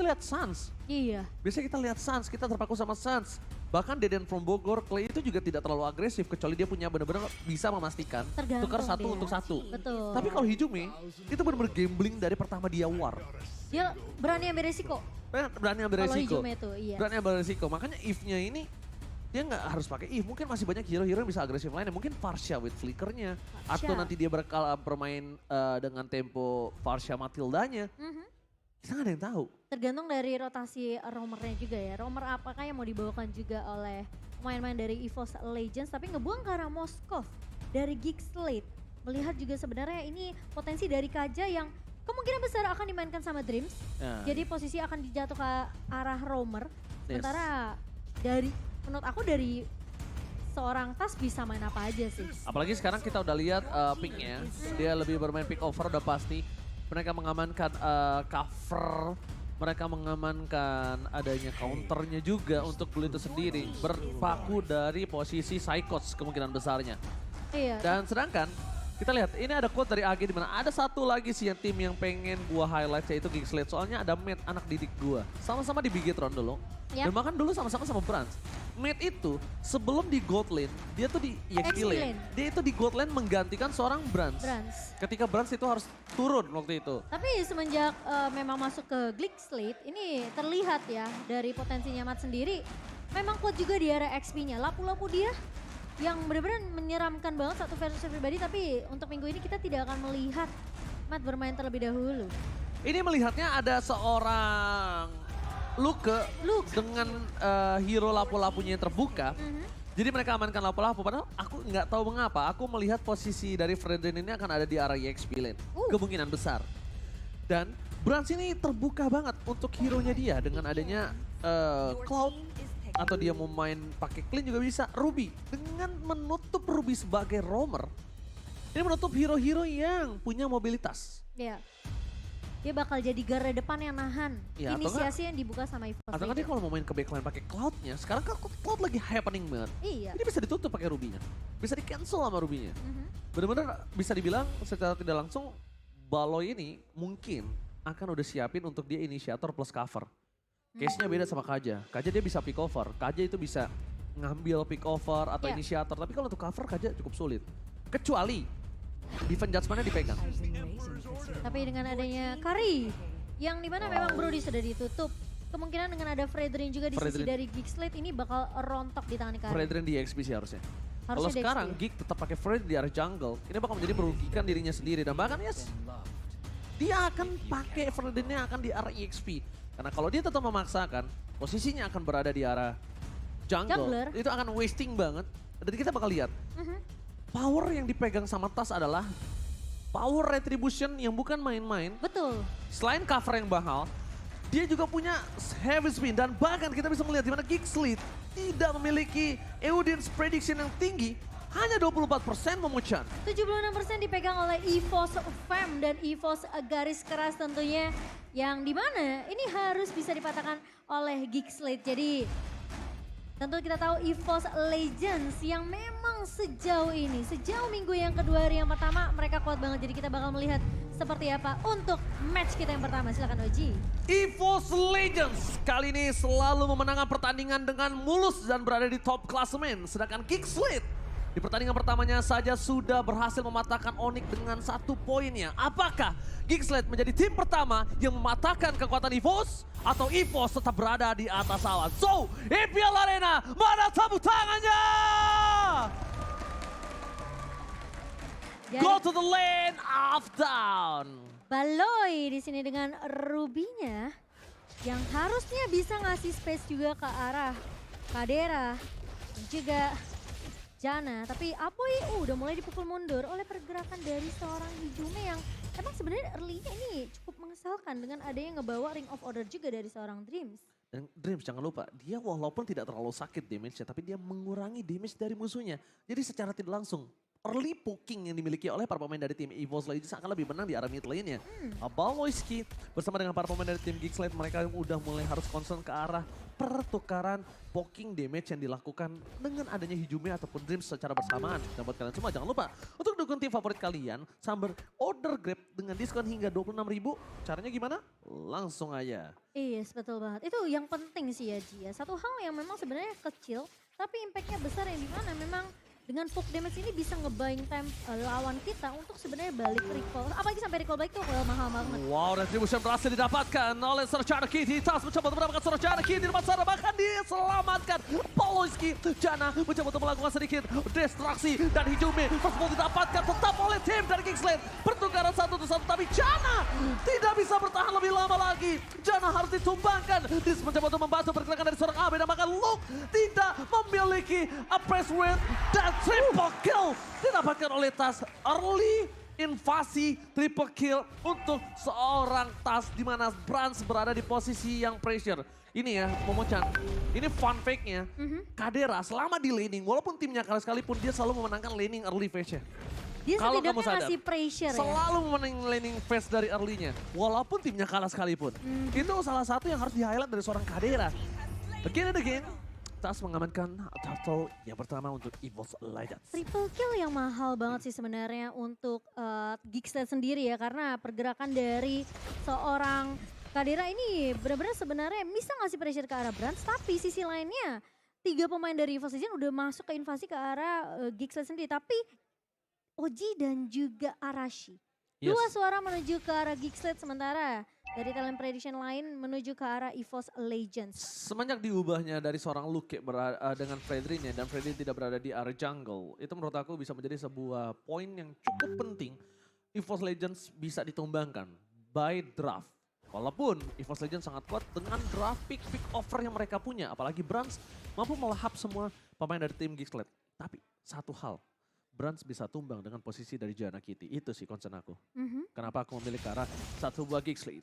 lihat Suns. Iya. Biasanya kita lihat Suns, kita terpaku sama Suns. Bahkan Deden from Bogor, Clay itu juga tidak terlalu agresif. Kecuali dia punya benar-benar bisa memastikan. Tergantung Tukar satu dia. untuk satu. Betul. Tapi kalau Hijumi, itu benar-benar gambling dari pertama dia war. Dia berani ambil resiko. Berani ambil Kalau resiko. Hijumi itu, iya. Berani ambil resiko. Makanya if-nya ini, dia nggak harus pakai if. Mungkin masih banyak hero-hero yang bisa agresif lainnya. Mungkin Farsha with flickernya. Farsha. Atau nanti dia bermain dengan tempo Farsha Matildanya. Kita nggak ada yang tahu. Tergantung dari rotasi roamernya juga ya. Roamer apakah yang mau dibawakan juga oleh pemain-pemain dari EVOS Legends. Tapi ngebuang ke arah Moskov dari Geek Slate. Melihat juga sebenarnya ini potensi dari Kaja yang kemungkinan besar akan dimainkan sama Dreams. Nah, Jadi posisi akan dijatuh ke arah roamer. Yes. Sementara menurut aku dari seorang Tas bisa main apa aja sih. apalagi sekarang kita udah lihat picknya. Dia lebih bermain pick over udah pasti. Mereka mengamankan cover. Mereka mengamankan adanya counternya juga untuk Blue itu sendiri. Berpaku dari posisi Psychots kemungkinan besarnya. Iya. Dan sedangkan kita lihat ini ada quote dari AG di mana ada satu lagi sih yang tim yang pengen gua highlight yaitu Geek Slate. Soalnya ada Matt anak didik gua. Sama-sama di Bigetron dulu. Yap. Dan bahkan dulu sama-sama sama Brans. Matt itu sebelum di Gold Lane, dia tuh di EXP EXP Lane. Lane. Dia itu di Gold Lane menggantikan seorang Brans. Brans. Ketika Brans itu harus turun waktu itu. Tapi semenjak memang masuk ke Geek Slate, ini terlihat ya dari potensinya Mat sendiri. Memang kuat juga di area XP-nya. Lapu-lapu dia yang benar-benar menyeramkan banget satu versus pribadi. Tapi untuk minggu ini kita tidak akan melihat Mat bermain terlebih dahulu. Ini melihatnya ada seorang Luke dengan hero lapu-lapunya yang terbuka. Jadi mereka amankan lapu-lapu, padahal aku nggak tahu mengapa. Aku melihat posisi dari Fredrin ini akan ada di arah EXP lane. Kemungkinan besar. Dan Brans ini terbuka banget untuk hero-nya dia dengan adanya Cloud. Atau dia mau main pakai Clean juga bisa. Ruby, dengan menutup Ruby sebagai roamer. Ini menutup hero-hero yang punya mobilitas. Ya. Dia bakal jadi garda depan yang nahan. Ya, atau Inisiasi yang dibuka sama EVOS Atau kan dia kalau mau main ke backline pakai Cloud-nya, sekarang kan Cloud lagi happening banget. Iya. Ini bisa ditutup pakai Ruby-nya. Bisa di-cancel sama Ruby-nya. Bener-bener bisa dibilang secara tidak langsung Baloy ini mungkin akan udah siapin untuk dia inisiator plus cover. Case-nya beda sama Kaja. Kaja dia bisa pick over. Kaja itu bisa ngambil pick over atau Iya. inisiator. Tapi kalau untuk cover Kaja cukup sulit. Kecuali defense judgment-nya dipegang. Tapi dengan adanya Kari, yang dimana memang Brody sudah ditutup. Kemungkinan dengan ada Fredrin juga di sisi Fredrin. dari Geek Slate ini bakal rontok di tangan Kari. Fredrin di XP sih harusnya. Kalau Harusnya di sekarang XP. Geek tetap pakai Fred di area jungle, ini bakal menjadi merugikan dirinya sendiri. Dan bahkan yes, dia akan pakai Fredrinnya akan di area EXP. Karena kalau dia tetap memaksakan, posisinya akan berada di arah Jungler. jungle. Itu akan wasting banget. Dan kita bakal lihat, power yang dipegang sama Tas adalah power retribution yang bukan main-main. Betul. Selain cover yang mahal, dia juga punya heavy spin. Dan bahkan kita bisa melihat di mana Geek Slate tidak memiliki audience prediction yang tinggi. Hanya 24% memucan. 76% dipegang oleh EVOS Fam dan EVOS garis keras tentunya. Yang dimana ini harus bisa dipatahkan oleh Geek Slate. Jadi tentu kita tahu EVOS Legends yang memang sejauh ini, sejauh minggu yang kedua hari yang pertama mereka kuat banget. Jadi kita bakal melihat seperti apa untuk match kita yang pertama. Silakan Oji. EVOS Legends kali ini selalu memenangkan pertandingan dengan mulus dan berada di top klasemen. Sedangkan Geek Slate di pertandingan pertamanya saja sudah berhasil mematahkan Onyx dengan 1 poinnya. Apakah Geek Slate menjadi tim pertama yang mematahkan kekuatan EVOS? Atau EVOS tetap berada di atas awan? So, EPL Arena, mana tepuk tangannya? Go to the lane of down. Baloy di sini dengan Rubinya yang harusnya bisa ngasih space juga ke arah Kadera dan juga Jana. Tapi Apoy udah mulai dipukul mundur oleh pergerakan dari seorang Hijumi yang emang sebenarnya early-nya ini cukup mengesalkan dengan adanya ngebawa Ring of Order juga dari seorang Dreams. Dan Dreams jangan lupa, dia walaupun tidak terlalu sakit damage-nya, tapi dia mengurangi damage dari musuhnya. Jadi secara tidak langsung, early poking yang dimiliki oleh para pemain dari tim EVOS Legends akan lebih menang di arah mid lane-nya. Baloyski bersama dengan para pemain dari tim Geekslate, mereka yang udah mulai harus concern ke arah pertukaran poking damage yang dilakukan dengan adanya Hijume ataupun Dreams secara bersamaan. Dan buat kalian semua jangan lupa untuk dukung tim favorit kalian sambil order Grab dengan diskon hingga 26.000. Caranya gimana? Langsung aja. Iya, betul banget. Itu yang penting sih ya Ji ya. Satu hal yang memang sebenarnya kecil tapi impactnya besar yang dimana memang dengan poke damage ini bisa nge-buying time lawan kita untuk sebenarnya balik recall. Apalagi sampai recall balik tuh mahal banget. Wow, retribution berhasil didapatkan oleh Serjana Kitty. Tas mencoba untuk mendapatkan Serjana Kitty di depan sana, bahkan diselamatkan. Poloyski, Jana mencoba untuk melakukan sedikit distraksi dan Hijume tersebut didapatkan tetap oleh tim dari Geekslate. Pertukaran 1-1 tapi Jana tidak bisa bertahan lebih lama lagi. Jana harus ditumbangkan. Dis mencoba untuk membantu pergerakan dari seorang Abe dan bahkan Luke tidak memiliki a press win dan triple kill didapatkan oleh Tas. Early invasi triple kill untuk seorang Tas di mana Brans berada di posisi yang pressure. Ini ya, Momochan, ini fun fact-nya. Kadera selama di laning, walaupun timnya kalah sekalipun, dia selalu memenangkan laning early phase-nya. Dia Kalau kamu setidaknya sadar, ngasih pressure ya. selalu memenangkan laning phase dari early-nya, walaupun timnya kalah sekalipun. Itu salah satu yang harus di-highlight dari seorang Kadera. Again and again, Tas mengamankan turtle yang pertama untuk EVOS Legends. Triple kill yang mahal banget sih sebenarnya untuk Geekslate sendiri ya. Karena pergerakan dari seorang Kadera ini benar-benar sebenarnya bisa ngasih pressure ke arah Brans. Tapi sisi lainnya 3 pemain dari EVOS Legends udah masuk ke invasi ke arah Geekslate sendiri. Tapi Oji dan juga Arashi. Dua suara menuju ke arah Geekslate sementara dari talent prediction lain menuju ke arah EVOS Legends. Semenjak diubahnya dari seorang Luke dengan Fredrin dan Fredrin tidak berada di area jungle, itu menurut aku bisa menjadi sebuah poin yang cukup penting. EVOS Legends bisa ditumbangkan by draft. Walaupun EVOS Legends sangat kuat dengan draft pick offer yang mereka punya, apalagi Brans mampu melahap semua pemain dari tim Geekslate. Tapi satu hal, Brans bisa tumbang dengan posisi dari Jana Kitty. Itu sih concern aku. Kenapa aku memilih ke arah satu buah Geekslate.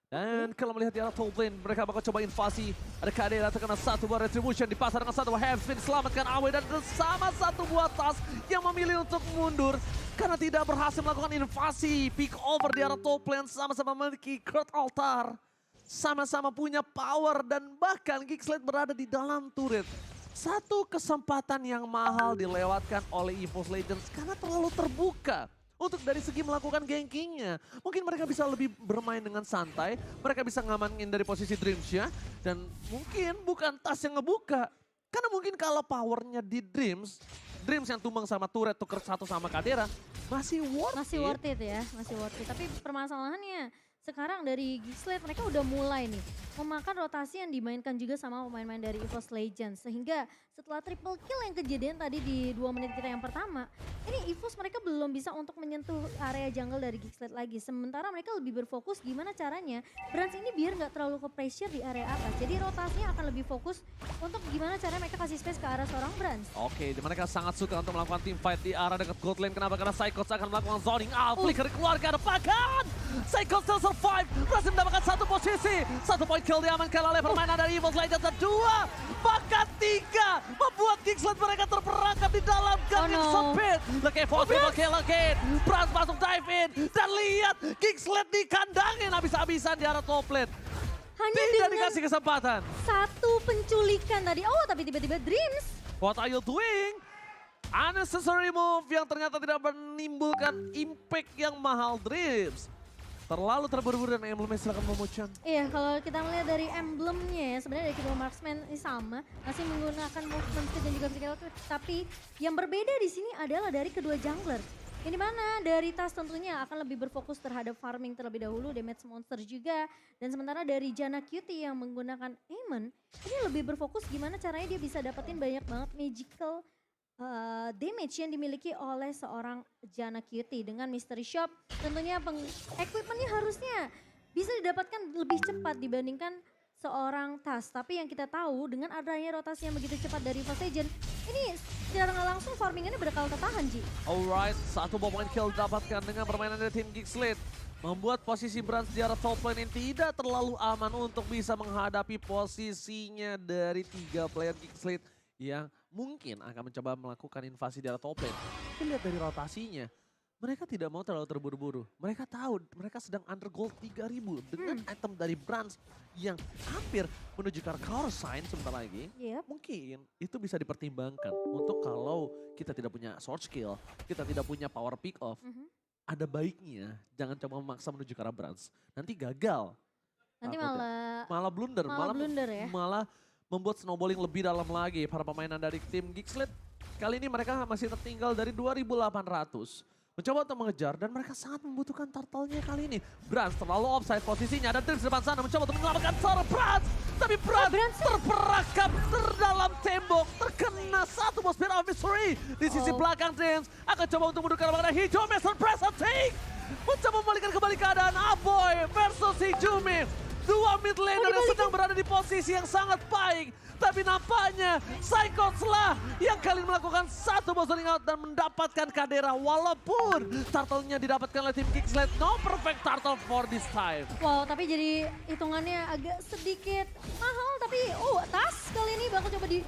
Dan kalau melihat di arah top lane, mereka bakal coba invasi. Ada Kadera terkena satu buah retribution di pasar dengan satu buah Heavy diselamatkan Awe dan bersama satu buah Tas yang memilih untuk mundur karena tidak berhasil melakukan invasi. Pick over di arah top lane sama-sama memiliki Court Altar. Sama-sama punya power dan bahkan Geekslate berada di dalam turret. Satu kesempatan yang mahal dilewatkan oleh EVOS Legends karena terlalu terbuka. Untuk dari segi melakukan gankingnya. Mungkin mereka bisa lebih bermain dengan santai. Mereka bisa ngamanin dari posisi Dreams-nya. Dan mungkin bukan Tas yang ngebuka. Karena mungkin kalau powernya di Dreams yang tumbang sama turret tuker satu sama Kadera. Masih worth it Ya, masih worth it. Tapi permasalahannya sekarang dari Geekslate mereka udah mulai nih memakan rotasi yang dimainkan juga sama pemain-pemain dari EVOS Legends. Sehingga setelah triple kill yang kejadian tadi di 2 menit kita yang pertama, ini EVOS mereka belum bisa untuk menyentuh area jungle dari Geekslate lagi. Sementara mereka lebih berfokus gimana caranya Brans ini biar nggak terlalu ke pressure di area atas. Jadi rotasinya akan lebih fokus untuk gimana caranya mereka kasih space ke arah seorang Brans. Oke, mereka sangat suka untuk melakukan team fight di arah dekat gold lane. Kenapa? Karena Psychos akan melakukan zoning. Flicker keluar ke arah bahkan Psychos still survive. Berhasil mendapatkan satu posisi. 1 point kill diamankan oleh permainan dari EVOS Legends. Dan 2, bahkan 3. Membuat Geekslate mereka terperangkap di dalam gang yang sempit. Leke force triple kill again. Brans masuk dive in. Dan lihat Geekslate dikandangin habis-habisan di arah top lane. Hanya Tidak dikasih kesempatan. Satu penculikan tadi. Oh, tapi tiba-tiba Dreams. What are you doing? Unnecessary move yang ternyata tidak menimbulkan impact yang mahal. Dreams terlalu terburu-buru dan emblemnya silakan Momochan. Iya, kalau kita melihat dari emblemnya ya, sebenarnya dari kedua marksman ini sama, masih menggunakan movement speed dan juga physical attack. Tapi yang berbeda di sini adalah dari kedua jungler. Ini mana dari Tas tentunya akan lebih berfokus terhadap farming terlebih dahulu, damage monster juga. Dan sementara dari Jana Cutie yang menggunakan Aemon, ini lebih berfokus gimana caranya dia bisa dapetin banyak banget magical damage yang dimiliki oleh seorang Jana Cutie dengan Mystery Shop. Tentunya equipmentnya harusnya bisa didapatkan lebih cepat dibandingkan seorang Tas. Tapi yang kita tahu dengan adanya rotasi yang begitu cepat dari EVOS Legends, ini secara nggak langsung farmingannya bakal tertahan, Ji. Alright, 1 point kill didapatkan dengan permainan dari tim Geekslate. Membuat posisi Brans di arah top lane ini tidak terlalu aman untuk bisa menghadapi posisinya dari 3 player Geekslate yang mungkin akan mencoba melakukan invasi di area top lane. Tapi lihat dari rotasinya, mereka tidak mau terlalu terburu-buru. Mereka tahu mereka sedang under gold 3000 dengan item dari Brans yang hampir menuju ke arah color sign sebentar lagi. Yep. Mungkin itu bisa dipertimbangkan untuk kalau kita tidak punya sword skill, kita tidak punya power pick off. Ada baiknya jangan coba memaksa menuju ke arah Brans. Nanti gagal. Nanti malah blunder, malah blunder ya. malah membuat snowballing lebih dalam lagi para pemainan dari tim Geekslead. Kali ini mereka masih tertinggal dari 2.800. Mencoba untuk mengejar dan mereka sangat membutuhkan turtle-nya kali ini. Brans terlalu offside posisinya dan Dreams depan sana mencoba untuk menyelamatkan seorang Brans. Tapi Brans terperangkap terdalam tembok, terkena satu bos spear of mystery. Di sisi belakang Dreams akan coba untuk mendukung mengenai Hijome surprise attack. Mencoba membalikkan kembali keadaan Aboy versus Hijome. Dua mid laner yang sedang berada di posisi yang sangat baik. Tapi nampaknya Psychots lah yang kali ini melakukan satu bosoning out dan mendapatkan Kadera. Walaupun turtle-nya didapatkan oleh tim Geekslead. No perfect turtle for this time. Wow, tapi jadi hitungannya agak sedikit mahal. Tapi tas kali ini bakal coba di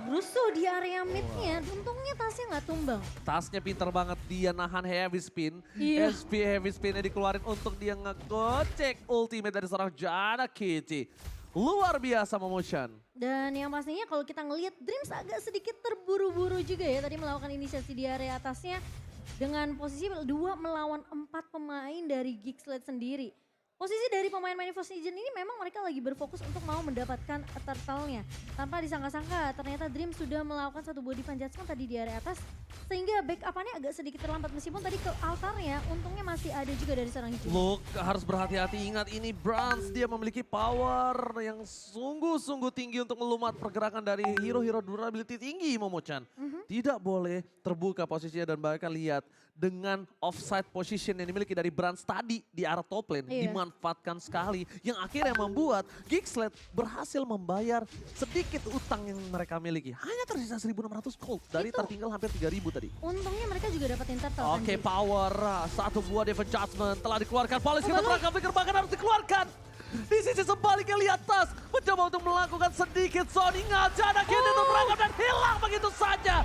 rusuh di area mid-nya. Untungnya tasnya nggak tumbang. Tasnya pinter banget, dia nahan heavy spin. Iya. SP heavy spinnya dikeluarin untuk dia ngegocek ultimate dari seorang Janna Kitty. Luar biasa Momotion. Dan yang pastinya kalau kita ngelihat Dreams agak sedikit terburu-buru juga ya. Tadi melakukan inisiasi di area atasnya dengan posisi 2 melawan 4 pemain dari Geekslead sendiri. Posisi dari pemain-pemain EVOS Legends ini memang mereka lagi berfokus untuk mau mendapatkan turtle-nya. Tanpa disangka-sangka ternyata Dreams sudah melakukan satu body panjatkan tadi di area atas. Sehingga backup-nya agak sedikit terlambat meskipun tadi ke altarnya untungnya masih ada juga dari seorang Hijau. Look, harus berhati-hati, ingat ini Brans, dia memiliki power yang sungguh-sungguh tinggi untuk melumat pergerakan dari hero-hero durability tinggi Momo-chan. Tidak boleh terbuka posisinya dan bahkan lihat dengan offside position yang dimiliki dari Brans tadi di arah top lane dimanfaatkan sekali. Yang akhirnya membuat Geekslead berhasil membayar sedikit utang yang mereka miliki. Hanya tersisa 1.600 gold dari tertinggal hampir 3.000 tadi. Untungnya mereka juga dapatin turtle. Oke, power. Satu buah defense judgment telah dikeluarkan. Paulus kita perangkap Flicker bahkan harus dikeluarkan. Di sisi sebaliknya lihat tas. Mencoba untuk melakukan sedikit zone. Ingat, Janna Kitty terperangkap dan hilang begitu saja.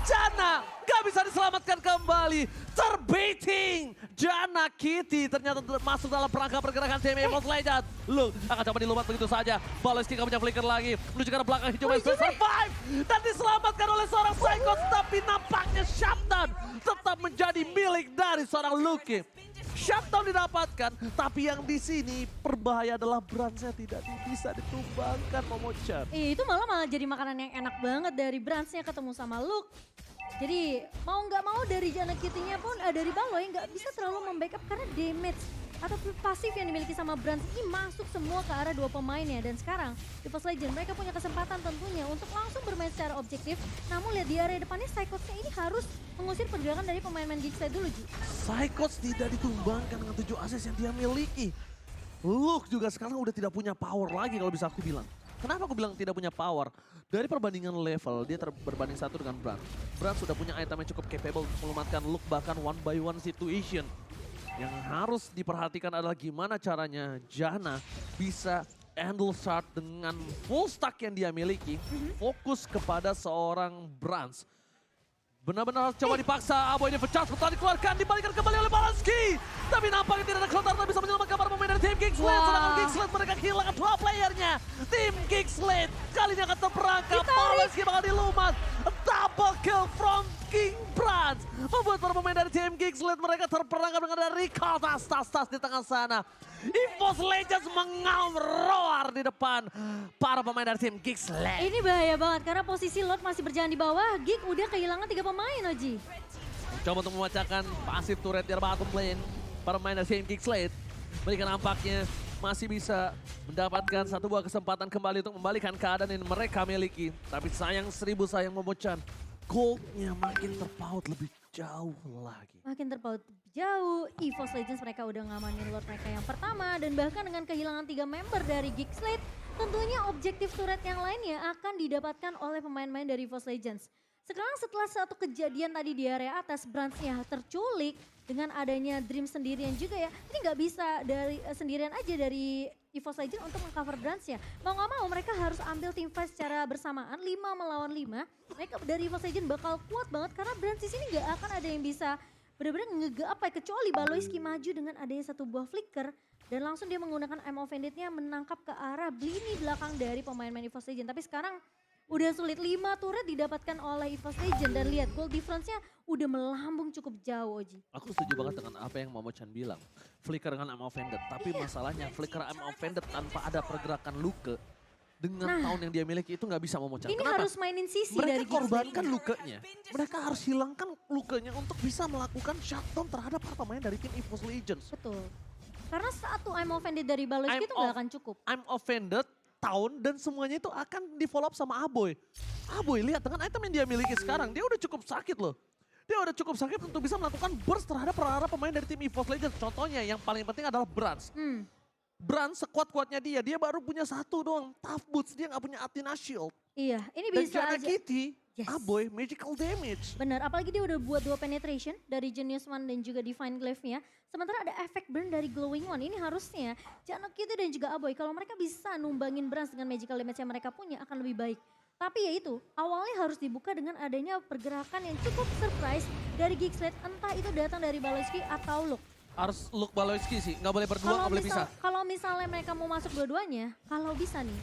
Janna gak bisa diselamatkan kembali. Terbaiting. Janna Kitty ternyata masuk dalam perangkap pergerakan tim EVOS Legends. Look, akan coba dilumat begitu saja. Paulus kita punya Flicker lagi. Menuju ke arah belakang Hijau survive. Dan diselamatkan oleh seorang Psychots. Tapi nampaknya shutdown tetap menjadi milik dari seorang Lucky. Shutdown didapatkan, tapi yang di sini berbahaya adalah Bransnya tidak bisa ditumbangkan Momo-chan. Itu malah jadi makanan yang enak banget dari Bransnya ketemu sama Luke. Jadi mau nggak mau dari Janna Kitty-nya pun dari Baloy nggak bisa terlalu membackup karena damage atau pasif yang dimiliki sama Brans ini masuk semua ke arah dua pemainnya. Dan sekarang di EVOS Legends mereka punya kesempatan tentunya untuk langsung bermain secara objektif. Namun lihat di area depannya Psychots-nya ini harus mengusir pergerakan dari pemain-pemain Geekslead dulu Ji. Psychots tidak ditumbangkan dengan 7 ases yang dia miliki. Luke juga sekarang udah tidak punya power lagi kalau bisa aku bilang. Kenapa aku bilang tidak punya power? Dari perbandingan level, dia berbanding satu dengan Brans. Brans sudah punya item yang cukup capable untuk melumatkan Luke bahkan 1-by-1 situation. Yang harus diperhatikan adalah gimana caranya Janna bisa handle start dengan full stack yang dia miliki. Fokus kepada seorang Brans. Benar-benar coba dipaksa, Aboy ini pecah, sebentar dikeluarkan, dibalikan kembali oleh Balanski. Tapi nampaknya tidak ada counter, tak bisa menyelamatkan para pemain dari tim Geekslead. Sedangkan Geekslead mereka kehilangan 2 playernya. Tim Geekslead kali ini akan terperangkap, Balanski bakal dilumat. Double kill from King Brans. Membuat para pemain dari tim Geekslead mereka terperangkap dengan ada recall tas di tengah sana. EVOS Legends mengaum roar di depan para pemain dari tim Geekslead. Ini bahaya banget karena posisi Lord masih berjalan di bawah. Geek udah kehilangan 3 pemain Oji. Coba untuk membacakan pasif turret di bottom lane. Para pemain dari tim Geekslead. Mereka nampaknya masih bisa mendapatkan satu buah kesempatan kembali untuk membalikan keadaan yang mereka miliki. Tapi sayang 1000 sayang Momo-chan. Goldnya makin terpaut lebih jauh lagi. Makin terpaut jauh, EVOS Legends mereka udah ngamanin Lord mereka yang pertama. Dan bahkan dengan kehilangan 3 member dari Geekslead, tentunya objektif turret yang lainnya akan didapatkan oleh pemain-pemain dari EVOS Legends. Sekarang setelah satu kejadian tadi di area atas, Bransnya terculik dengan adanya Dream sendirian juga ya. Ini nggak bisa dari sendirian aja dari EVOS Legends untuk mengcover Brands-nya. Mau gak mau mereka harus ambil team fight secara bersamaan 5 melawan 5. Mereka dari EVOS Legends bakal kuat banget karena Brands di sini gak akan ada yang bisa benar-benar kecuali Baloyski maju dengan adanya satu buah flicker dan langsung dia menggunakan I'm Offended-nya menangkap ke arah lini belakang dari pemain-pemain EVOS Legends. Tapi sekarang udah sulit, 5 turret didapatkan oleh EVOS Legends dan lihat goal difference-nya udah melambung cukup jauh, Oji. Aku setuju banget dengan apa yang Momo Chan bilang. Flicker dengan I'm Offended, tapi masalahnya Flicker I'm Offended tanpa ada pergerakan Luke dengan tahun yang dia miliki itu nggak bisa Momo Chan. Ini Kenapa? harus mainin sisi Mereka dari korbankan Lukenya. Mereka harus hilangkan Lukenya untuk bisa melakukan shutdown terhadap para pemain dari tim EVOS Legends. Betul. Karena satu I'm Offended dari Baloyski itu nggak akan cukup. I'm Offended, tahun dan semuanya itu akan di follow up sama Aboy. Aboy lihat dengan item yang dia miliki sekarang, dia udah cukup sakit loh. Dia udah cukup sakit untuk bisa melakukan burst terhadap para pemain dari tim EVOS Legends. Contohnya yang paling penting adalah Brands. Brands sekuat-kuatnya dia baru punya satu doang, Tough Boots, dia nggak punya Athena Shield. Iya, ini Dan bisa Jana aja. Kitty, Yes. Aboy, magical damage. Benar, apalagi dia udah buat 2 penetration dari Genius One dan juga Divine Glaive-nya. Sementara ada efek burn dari Glowing One. Ini harusnya Jana Kitty dan juga Aboy kalau mereka bisa numbangin Brands dengan magical damage yang mereka punya akan lebih baik. Tapi ya itu, awalnya harus dibuka dengan adanya pergerakan yang cukup surprise dari Geekslate. Entah itu datang dari Baloyski atau Luke. Harus Luke Baloyski sih, nggak boleh berdua, nggak boleh pisah. Kalau misalnya mereka mau masuk dua-duanya, kalau bisa nih,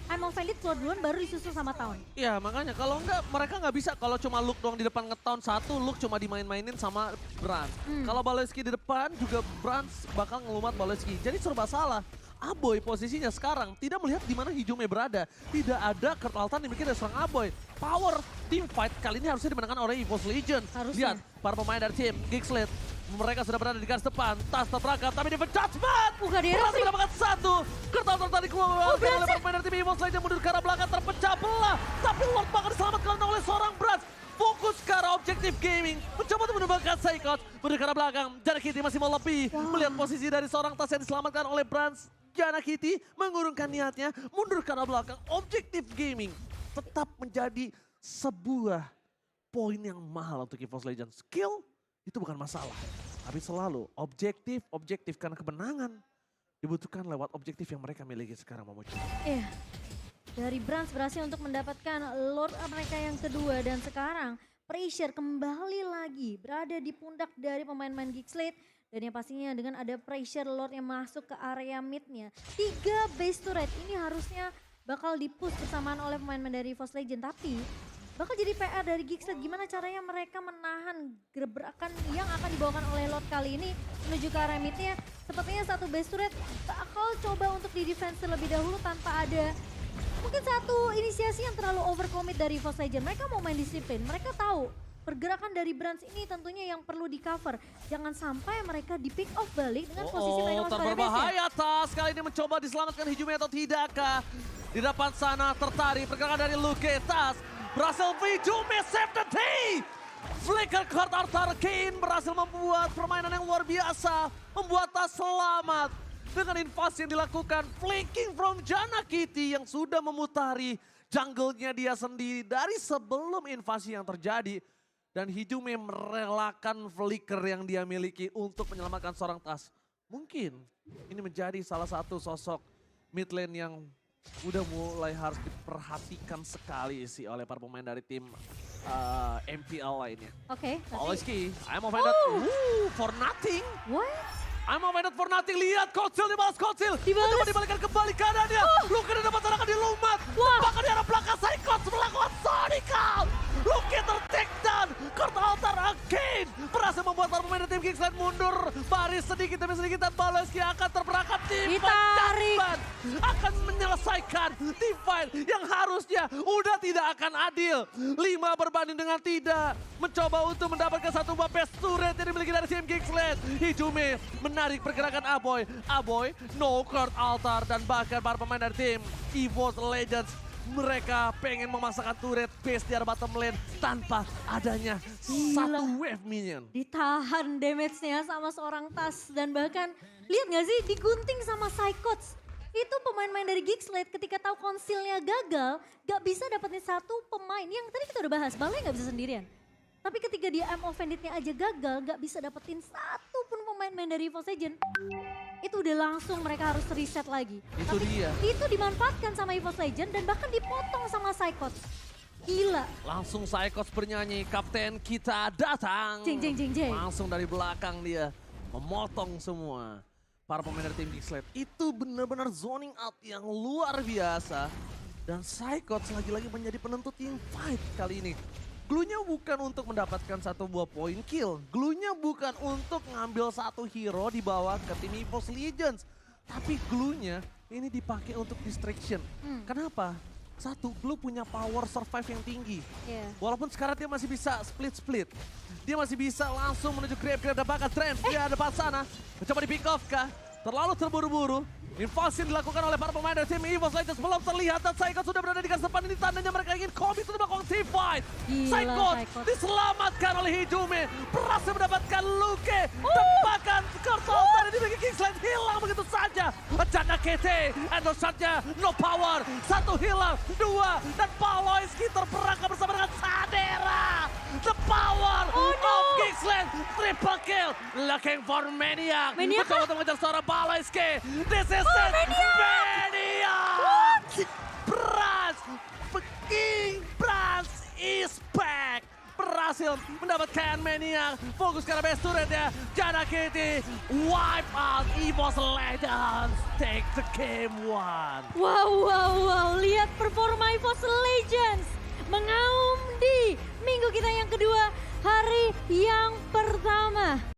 I'm Offended keluar duluan baru disusul sama Town. Iya makanya kalau enggak mereka nggak bisa kalau cuma Luke doang di depan nge-town satu, Luke cuma dimain-mainin sama Brands. Kalau Baloyski di depan juga Brands bakal ngelumat Baloyski. Jadi serba salah. Aboy posisinya sekarang tidak melihat di mana Hijume berada. Tidak ada Kurt Altan yang bikin serang Aboy. Power team fight kali ini harusnya dimenangkan oleh EVOS Legends. Harusnya. Lihat para pemain dari tim Geekslate. Mereka sudah berada di garis depan, tas terperangkap, tapi di judgment. Gadera Berhasil sih. mendapatkan satu. Kurt Altan tadi keluar oleh pemain dari tim EVOS Legends mundur ke arah belakang terpecah belah. Tapi Lord bakal diselamatkan oleh seorang Brands. Fokus ke arah objektif gaming. Mencoba untuk menembakkan Saikot. Mundur ke arah belakang. Jana Kitty masih mau lebih. Melihat posisi dari seorang tas yang diselamatkan oleh Brands. Jana Kitty mengurungkan niatnya. Mundur ke arah belakang. Objektif gaming tetap menjadi sebuah poin yang mahal untuk EVOS Legends. Skill itu bukan masalah. Tapi selalu objektif karena kemenangan dibutuhkan lewat objektif yang mereka miliki sekarang, Momo Chan. Iya. Dari Brands berhasil untuk mendapatkan Lord mereka yang kedua dan sekarang pressure kembali lagi berada di pundak dari pemain-pemain Geekslate dan yang pastinya dengan ada pressure Lord yang masuk ke area midnya. 3 base turret ini harusnya bakal di-push bersamaan oleh pemain-pemain dari EVOS Legends tapi bakal jadi PR dari Geekslate gimana caranya mereka menahan gebrakan yang akan dibawakan oleh Lord kali ini menuju ke arah midnya. Sepertinya satu base turret bakal coba untuk di defense terlebih dahulu tanpa ada mungkin satu inisiasi yang terlalu overcommit dari EVOS Legends. Mereka mau main disiplin, mereka tahu pergerakan dari Brands ini tentunya yang perlu di cover. Jangan sampai mereka di pick off balik dengan posisi mereka masuk area base-nya. Berbahaya Tas, kali ini mencoba diselamatkan Hijume atau tidakkah? Di depan sana tertarik pergerakan dari Luke. Tas berhasil Hijume save the day. Flicker Kurt Arthur-Kane berhasil membuat permainan yang luar biasa. Membuat Tas selamat. Dengan invasi yang dilakukan, flanking from Jana Kitty yang sudah memutari jungle-nya dia sendiri dari sebelum invasi yang terjadi. Dan Hijume merelakan flicker yang dia miliki untuk menyelamatkan seorang Tas. Mungkin ini menjadi salah satu sosok mid lane yang udah mulai harus diperhatikan sekali sih oleh para pemain dari tim MPL lainnya. Oke, Baloyski, I'm offended. For nothing. What? I'm offended for nothing. Lihat Kocil dibalas Kocil. Dibalas. Coba dibalikan kembali keadaannya. Luke di depan sana akan dilumat. Bahkan di arah belakang Saikot melakukan Sonical. Luke ter-take down. Kurt Arthur-Kane berhasil membuat para pemain dari tim Geekslate mundur. Baris sedikit demi sedikit dan Baloyski akan terperangkap. Ditarik. Akan menyelesaikan team fight yang harusnya udah tidak akan adil. 5 berbanding dengan tidak. Mencoba untuk mendapatkan satu buah best turret yang dimiliki dari tim Geekslate. Hijume menarik pergerakan Aboy. Aboy, no Kurt Altar dan bahkan para pemain dari tim EVOS Legends. Mereka pengen memasangkan turret base di arah bottom lane tanpa adanya satu wave minion. Ditahan damage-nya sama seorang Tas dan bahkan lihat gak sih digunting sama Psychots. Itu pemain-pemain dari Geekslate ketika tahu konsilnya gagal gak bisa dapetin satu pemain yang tadi kita udah bahas, Balai gak bisa sendirian. Tapi ketika dia I'm Offended-nya aja gagal gak bisa dapetin satu pun pemain pemain-pemain dari EVOS Legends itu udah langsung mereka harus reset lagi. Itu dia. Itu dimanfaatkan sama EVOS Legends dan bahkan dipotong sama Psychot. Gila. Langsung Psychot bernyanyi, kapten kita datang. Jeng, jeng, jeng, jeng. Langsung dari belakang dia memotong semua. Para pemain dari tim Geekslate itu benar-benar zoning out yang luar biasa. Dan Psychot lagi-lagi menjadi penentu team fight kali ini. Glue-nya bukan untuk mendapatkan satu buah point kill. Glue-nya bukan untuk ngambil satu hero dibawa ke tim EVOS Legends. Tapi glue-nya ini dipakai untuk distraction. Kenapa? Satu, Glue punya power survive yang tinggi. Yeah. Walaupun sekarang dia masih bisa split-split. Dia masih bisa langsung menuju grab-grab dan bahkan trend. Dia ada depan sana. Mencoba di pick off kah? Terlalu terburu-buru. Invasi dilakukan oleh para pemain dari tim EVOS Legends belum terlihat dan Psychot sudah berada di garis depan. Ini tandanya mereka ingin komit untuk melakukan team fight. Psychot diselamatkan oleh Hidume. Berhasil mendapatkan Luke. Tebakan Kurtle tadi dimiliki Geekslate hilang begitu saja. Jaga KT, endosatnya no power. Satu hilang, dua. Dan Paloyski terperangkap bersama dengan Sadera. The power of Geekslate. Triple kill. Looking for Maniac. Mencoba untuk mengejar seorang Paloyski. This is Maniac! Brans! King Brans is back! Berhasil mendapatkan Maniac. Fokus ke arah best turretnya. Jana Kitty wipe out EVOS Legends. Take the game one. Wow. Lihat performa EVOS Legends. Mengaum di minggu kita yang kedua, hari yang pertama.